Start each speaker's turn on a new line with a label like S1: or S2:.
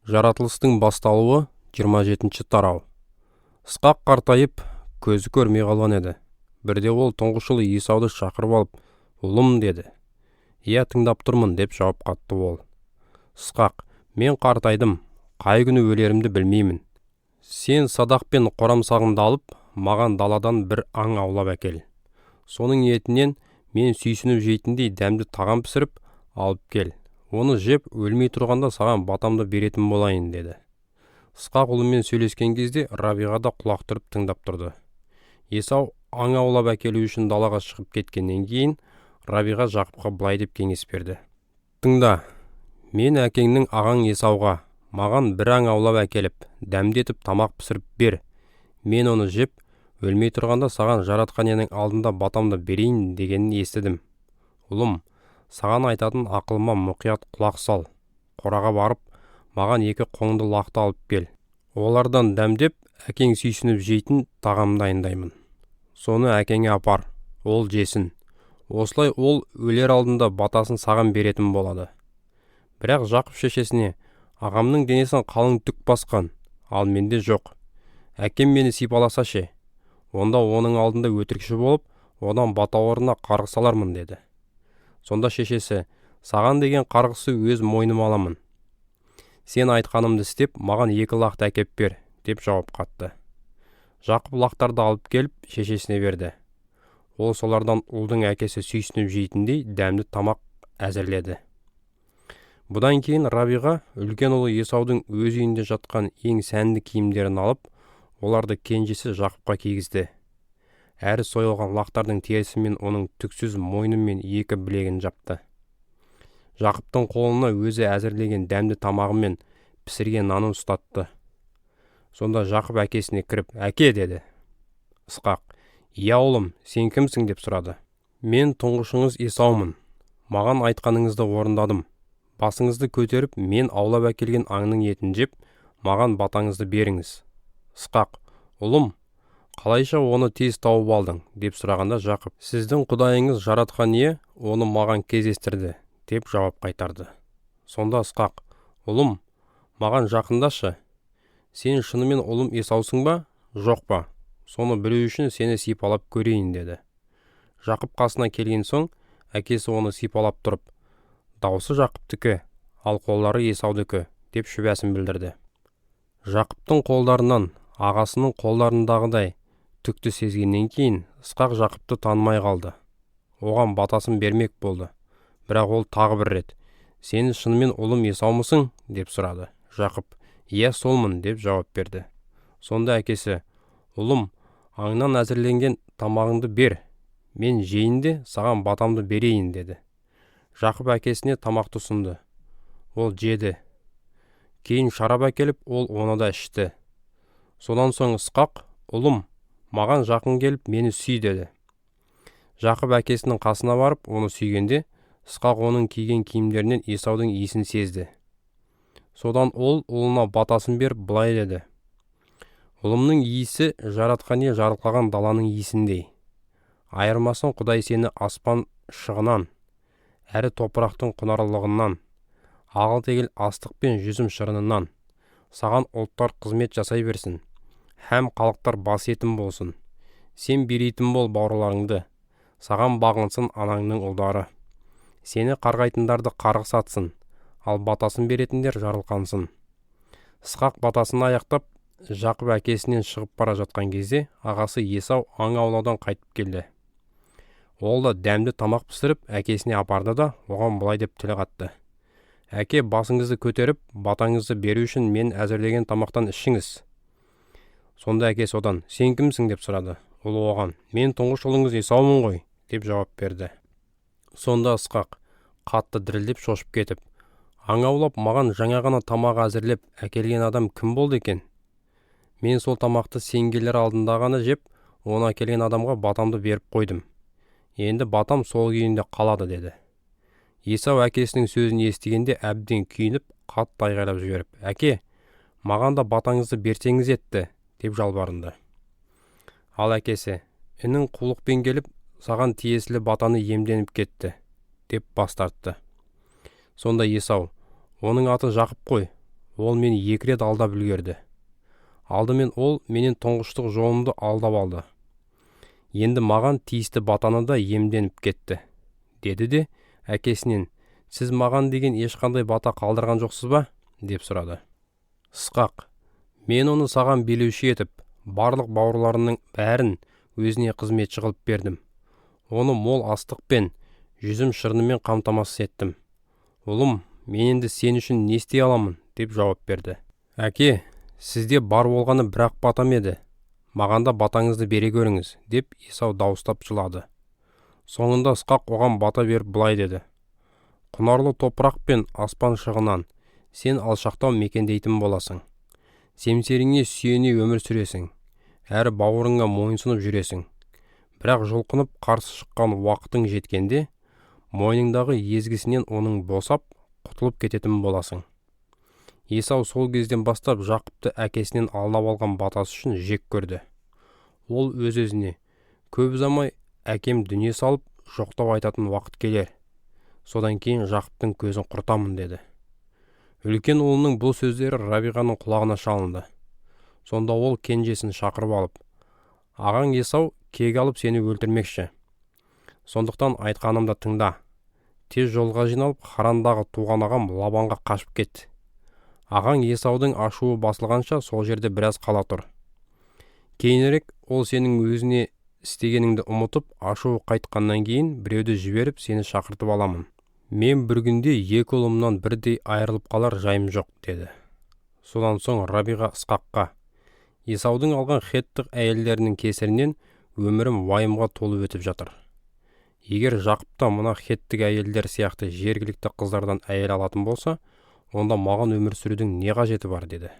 S1: Жаратылыстың басталуы 27-ші тарау. Ысқақ қартайып, көзі көрмей қалған еді. Бірде ол тұңғыш ұлы Исауды шақырып алып, «Ұлым» деді. «Иә, тыңдап тұрмын» деп жауап қатты ол. «Ысқақ, мен қартайдым, қай күні өлерімді білмеймін. Сен садақ пен қорамсағыңды алып, маған даладан бір аң аулап әкел. Соның етінен мен сүйсініп жейтіндей дәмді тағам пісіріп алып кел. Оны жеп, өлмей тұрғанда саған батамды беретін болайын» деді. Ысқақ ұлымен сөйлескен кезде Рабиға да құлақ түріп тыңдап тұрды. Есау аң аулап әкелу үшін далаға шығып кеткеннен кейін Рабиға Жақыпқа былай деп кеңес берді. «Тыңда, мен әкеңнің ағаң Есауға, маған бір аң аулап әкеліп, дәмдетіп тамақ пісіріп бер. Мен оны жеп, өлмей тұрғанда саған жаратқан иенің алдында батамды берейін дегенін естідім. Ұлым, саған айтатын ақылыма мұқият құлақ сал. Қораға барып, маған 2 қоңды лақты алып кел. Олардан дәмдеп, әкең сүйсініп жейтін тағам дайындаймын. Соны әкеңе апар, ол жесін. Осылай ол өлер алдында батасын саған беретін болады». Бірақ Жақып шешесіне: «Ағамның денесін қалың түк басқан, ал менде жоқ. Әкем мені сипаласа ше, онда оның алдында өтірікші болып, одан бата орнына қарғыс алармын» деді. Сонда шешесі: «Саған деген қарғысы өз мойныма аламын. Сен айтқанымды істеп, маған 2 лақты әкеп бер» деп жауап қатты. Жақып лақтарды алып келіп шешесіне берді. Ол солардан ұлдың әкесі сүйсініп жейтіндей дәмді тамақ әзірледі. Бұдан кейін Рабиға үлкен ұлы Есаудың өз үйінде жатқан ең сәнді киімдерін алып, оларды кенжесі Жақыпқа кигізді. Әрі сойылған лақтардың терісімен оның түксіз мойны мен 2 білегін жапты. Жақыптың қолына өзі әзірлеген дәмді тамағы мен пісірген нанын ұстатты. Сонда Жақып әкесіне кіріп: «Әке» деді. Ысқақ: «Иә ұлым, сен кімсің?» деп сұрады. «Мен тұңғышыңыз Есаумын. Маған айтқаныңызды орындадым. Басыңызды көтеріп, мен аулап әкелген аңның етін жеп, маған батаңызды беріңіз». Ысқақ: «Ұлым, қалайша оны тез тауып алдың?» деп сұрағанда Жақып: «Сіздің құдайыңыз жаратқан ие оны маған кездестірді» деп жауап қайтарды. Сонда Ысқақ: «Ұлым, маған жақындашы. Сен шынымен ұлым Есаусың ба, жоқ па? Соны білу үшін сені сипалап көрейін» деді. Жақып қасына келген соң, әкесі оны сипалап тұрып: «Даусы Жақыптікі, ал қолдары Есаудікі» деп шүбәсін білдірді. Жақыптың қолдарынан ағасының қолдарындағыдай түкті сезгеннен кейін Ысқақ Жақыпты танымай қалды. Оған батасын бермек болды. Бірақ ол тағы бір рет: «Сені шынымен ұлым Есаумысың?» деп сұрады. Жақып: «Иә, солмын» деп жауап берді. Сонда әкесі: «Ұлым, аңнан әзірленген тамағыңды бер, мен жейін де саған батамды берейін» деді. Жақып әкесіне тамақты ұсынды. Ол жеді. Кейін шарап әкеліп, ол оны да ішті. Содан соң Ысқақ: «Ұлым, маған жақын келіп, мені сүй» деді. Жақып әкесінің қасына барып, оны сүйгенде, Ысқақ оның киген киімдерінен Есаудың иісін сезді. Содан ол ұлына батасын беріп былай деді: «Ұлымның иісі жаратқан ие жарылқаған даланың иісіндей. Айырмасын Құдай сені аспан шығынан, әрі топырақтың құнарлығынан, ағыл-тегіл астық пен жүзім шырынынан, саған ұлттар қызмет жасай берсін, һәм халықтар бас етім болсын. Сен берейтін бол бауырларыңды, саған бағынсын анаңның ұлдары. Сені қарғайтындарды қарғыс атсын, ал батасын беретіндер жарылқансын». Ысқақ батасын аяқтап, Жақып әкесінен шығып бара жатқан кезде, ағасы Есау аң аулаудан қайтып келді. Ол да дәмді тамақ пісіріп, әкесіне апарды да, оған былай деп тіл қатты: «Әке, басыңызды көтеріп, батаңызды беру үшін мен әзірлеген тамақтан ішіңіз». Сонда әкесі одан: «Сен кімсің?» деп сұрады. Ол оған: «Мен тұңғыш ұлыңыз Есаумын ғой» деп жауап берді. Сонда Ысқақ қатты дірілдеп шошып кетіп: «Аң аулап, маған жаңа ғана тамақ әзірлеп әкелген адам кім болды екен? Мен сол тамақты сенгелер алдында ғана жеп, оны әкелген адамға батамды беріп қойдым. Енді батам сол күйінде қалады» деді. Есау әкесінің сөзін естігенде әбден күйініп, қатты айғайлап жіберіп: «Әке, маған да батаңызды берсеңіз етті» деп жалбарынды. Ал әкесі: «Інің қулықпен келіп, саған тиесілі батаны иемденіп кетті» деп бас тартты. Сонда Есау: «Оның аты Жақып қой, ол мені 2 рет алдап үлгерді. Алдымен ол менен тұңғыштық жолымды алдап алды. Енді маған тиісті батаны да емденіп кетті, деді де әкесінен, сіз маған деген ешқандай бата қалдырған жоқсыз ба? Деп сұрады. Ысқақ, мен оны саған билеуші етіп, барлық бауырларының бәрін өзіне қызметші қылып бердім. Оны мол астықпен, жүзім шырынымен қамтамасыз еттім. Ұлым, мен енді сен үшін не істей аламын? Деп жауап берді. Әке, сізде бар болғаны бірақ батам еді. Маған да батаңызды бере көріңіз, деп Исау дауыстап жылады. Соңында Ысқақ оған бата беріп былай деді. Құнарлы топырақ пен аспан шығынан сен алшақтау мекендейтін боласың. Семсеріңе сүйене өмір сүресің, әрі бауырыңа мойынсынып жүресің. Бірақ жұлқынып қарсы шыққан уақытың жеткенде, мойныңдағы езгісінен оның босап, құтылып кететін боласың. Исау сол кезден бастап Жақыпты әкесінен алдап алған батасы үшін жек көрді. Ол өз-өзіне, көп ұзамай әкем дүние салып, жоқтау айтатын уақыт келер. Содан кейін Жақыптың көзін құртамын деді. Үлкен ұлының бұл сөздері Рабиғаның құлағына шалынды. Сонда ол кенжесін шақырып алып, ағаң Исау кек алып сені өлтірмекші. Сондықтан айтқанымды тыңда. Тез жолға жиналып, Харандағы туған ағам Лабанға қашып кет. Ағаң Исаудың ашуы басылғанша сол жерде біраз қала тұр. Кейінірек ол сенің өзіне істегеніңді ұмытып, ашуы қайтқаннан кейін біреуді жіберіп сені шақыртып аламын. Мен бір күнде 2 ұлымнан бірдей айырылып қалар жайым жоқ, деді. Содан соң Рабиға Ысқаққа, Исаудың алған хеттік әйелдерінің кесірінен өмірім уайымға толып өтіп жатыр. Егер Жақыпта мына хеттік әйелдер сияқты жергілікті қыздардан әйел алатын болса, онда маған өмір сүрудің не қажеті бар, деді.